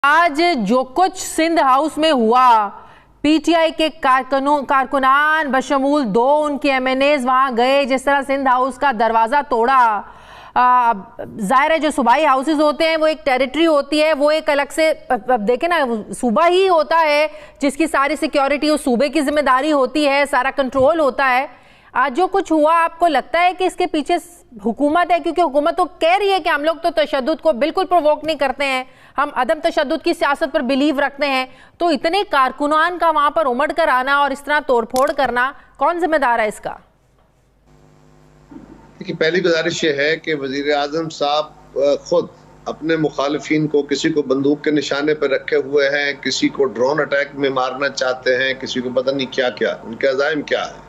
आज जो कुछ सिंध हाउस में हुआ, पीटीआई के कारकुनान बशमूल 2 उनके एमएनएज वहां गए, जिस तरह सिंध हाउस का दरवाजा तोड़ा। जाहिर है जो सूबाई हाउसेस होते हैं वो एक टेरिटरी होती है, वो एक अलग से देखे ना, सूबा ही होता है जिसकी सारी सिक्योरिटी उस सूबे की जिम्मेदारी होती है, सारा कंट्रोल होता है। आज जो कुछ हुआ, आपको लगता है कि इसके पीछे हुकूमत है? क्योंकि हुकूमत तो कह रही है कि हम लोग तो तशद्दुद को बिल्कुल प्रोवोक नहीं करते हैं, हम अदम तशद्दुद की सियासत पर बिलीव रखते हैं। तो इतने कारकुनान का वहां पर उमड़ कर आना और इस तरह तोड़फोड़ करना, कौन जिम्मेदार है इसका? देखिए, पहली गुजारिश ये है कि वजीर आजम साहब खुद अपने मुखालिफिन को, किसी को बंदूक के निशाने पर रखे हुए हैं, किसी को ड्रोन अटैक में मारना चाहते हैं, किसी को पता नहीं क्या क्या, उनके अज़ाइम क्या है।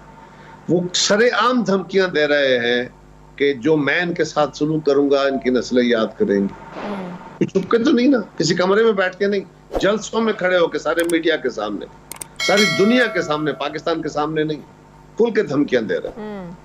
वो सरेआम धमकियां दे रहे हैं कि जो मैं इनके साथ सलूक करूंगा इनकी नस्लें याद करेंगी। छुप के तो नहीं ना, किसी कमरे में बैठ के नहीं, जलसों में खड़े होकर सारे मीडिया के सामने, सारी दुनिया के सामने, पाकिस्तान के सामने नहीं, खुल के धमकियां दे रहे हैं।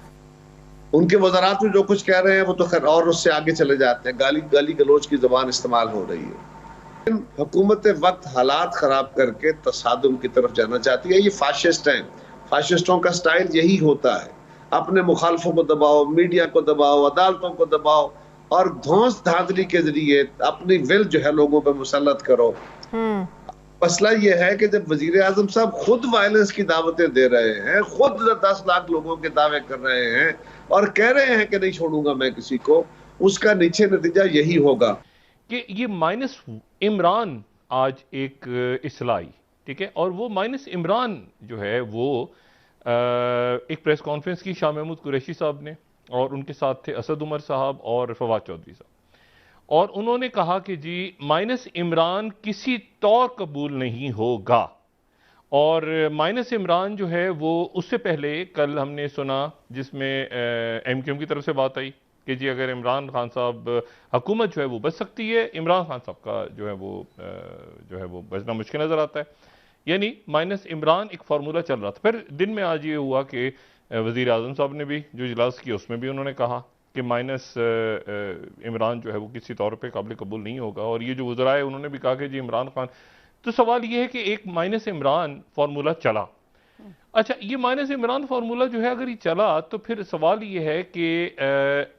उनके वज़रात में जो कुछ कह रहे हैं वो तो खैर और उससे आगे चले जाते हैं, गाली गलोच की जबान इस्तेमाल हो रही है। हुकूमत वक्त हालात खराब करके तसादुम की तरफ जाना चाहती है। ये फाशिस्ट हैं, फाशिस्टों का स्टाइल यही होता है, अपने मुखालफों को दबाओ, मीडिया को दबाओ, अदालतों को दबाओ और धौंस धांधली के जरिए अपनी विल जो है लोगों पर मुसल्लत करो। मसला ये है कि जब वजीर आजम साहब खुद वायलेंस की दावतें दे रहे हैं, खुद 10 लाख लोगों के दावे कर रहे हैं और कह रहे हैं कि नहीं छोड़ूंगा मैं किसी को, उसका नीचे नतीजा यही होगा कि ये माइनस इमरान आज एक इस्लाही, ठीक है, और वो माइनस इमरान जो है वो एक प्रेस कॉन्फ्रेंस की शाह महमूद कुरैशी साहब ने, और उनके साथ थे असद उमर साहब और फवाद चौधरी साहब, और उन्होंने कहा कि जी माइनस इमरान किसी तौर कबूल नहीं होगा। और माइनस इमरान जो है वो उससे पहले कल हमने सुना जिसमें एमक्यूएम की तरफ से बात आई कि जी अगर इमरान खान साहब, हुकूमत जो है वो बच सकती है, इमरान खान साहब का जो है वो बचना मुश्किल नजर आता है। यानी माइनस इमरान एक फार्मूला चल रहा था। फिर दिन में आज ये हुआ कि वजीर आजम साहब ने भी जो इजलास किया उसमें भी उन्होंने कहा कि माइनस इमरान जो है वो किसी तौर पे काबिल कबूल नहीं होगा। और ये जो वज़रा है उन्होंने भी कहा कि जी इमरान खान। तो सवाल ये है कि एक माइनस इमरान फार्मूला चला, अच्छा ये माइनस इमरान फार्मूला जो है अगर ये चला तो फिर सवाल ये है कि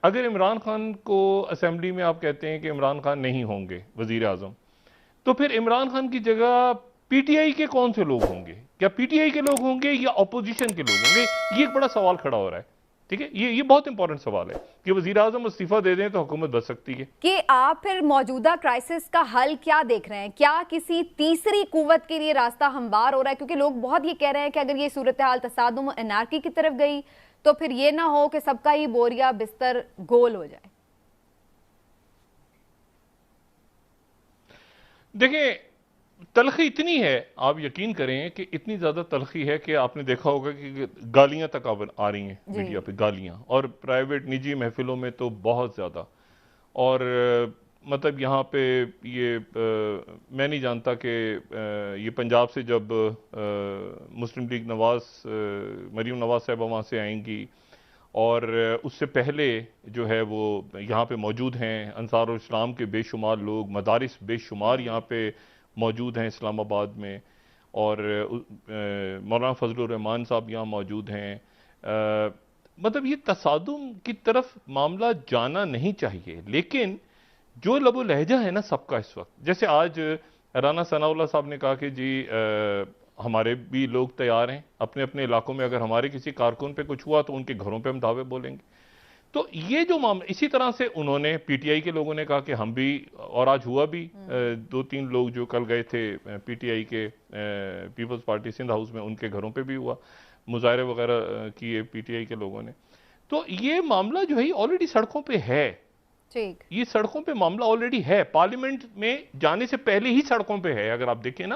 अगर इमरान खान को असेंबली में आप कहते हैं कि इमरान खान नहीं होंगे वजीर आजम, तो फिर इमरान खान की जगह पीटीआई के कौन से लोग होंगे? क्या पीटीआई के लोग होंगे या अपोजिशन के लोग होंगे? ये एक बड़ा सवाल खड़ा हो रहा है, ठीक है। ये बहुत इंपॉर्टेंट सवाल है कि वजीर आजम इस्तीफा दे दें तो हुकूमत बच सकती है। कि आप फिर मौजूदा क्राइसिस का हल क्या देख रहे हैं? क्या किसी तीसरी कुव्वत के लिए रास्ता हमवार हो रहा है? क्योंकि लोग बहुत ये कह रहे हैं कि अगर ये सूरत हाल तसादुम एनार्की की तरफ गई तो फिर ये ना हो कि सबका ही बोरिया बिस्तर गोल हो जाए। देखिए, तलखी इतनी है, आप यकीन करें कि इतनी ज्यादा तलखी है कि आपने देखा होगा कि गालियां तक आ रही हैं मीडिया पे, गालियां, और प्राइवेट निजी महफिलों में तो बहुत ज्यादा। और मतलब यहाँ पे ये मैं नहीं जानता कि ये पंजाब से जब मुस्लिम लीग मरीम नवाज साहबा वहाँ से आएंगी, और उससे पहले जो है वो यहाँ पे मौजूद हैं अंसारुल इस्लाम के बेशुमार लोग, मदारिस बेशुमार यहाँ पे मौजूद हैं इस्लामाबाद में, और मौलाना फजलुर रहमान साहब यहाँ मौजूद हैं। मतलब ये तसादुम की तरफ मामला जाना नहीं चाहिए, लेकिन जो लबो लहजा है ना सबका इस वक्त, जैसे आज राना सनाउल्लाह साहब ने कहा कि जी हमारे भी लोग तैयार हैं अपने अपने इलाकों में, अगर हमारे किसी कारकुन पे कुछ हुआ तो उनके घरों पे हम दावे बोलेंगे। तो ये जो मामला, इसी तरह से उन्होंने पीटीआई के लोगों ने कहा कि हम भी, और आज हुआ भी, 2-3 लोग जो कल गए थे पीटीआई के पीपल्स पार्टी सिंध हाउस में, उनके घरों पे भी हुआ, मुजाहरे वगैरह किए पीटीआई के लोगों ने। तो ये मामला जो है ऑलरेडी सड़कों पे है, ठीक, ये सड़कों पे मामला ऑलरेडी है, पार्लियामेंट में जाने से पहले ही सड़कों पे है। अगर आप देखें ना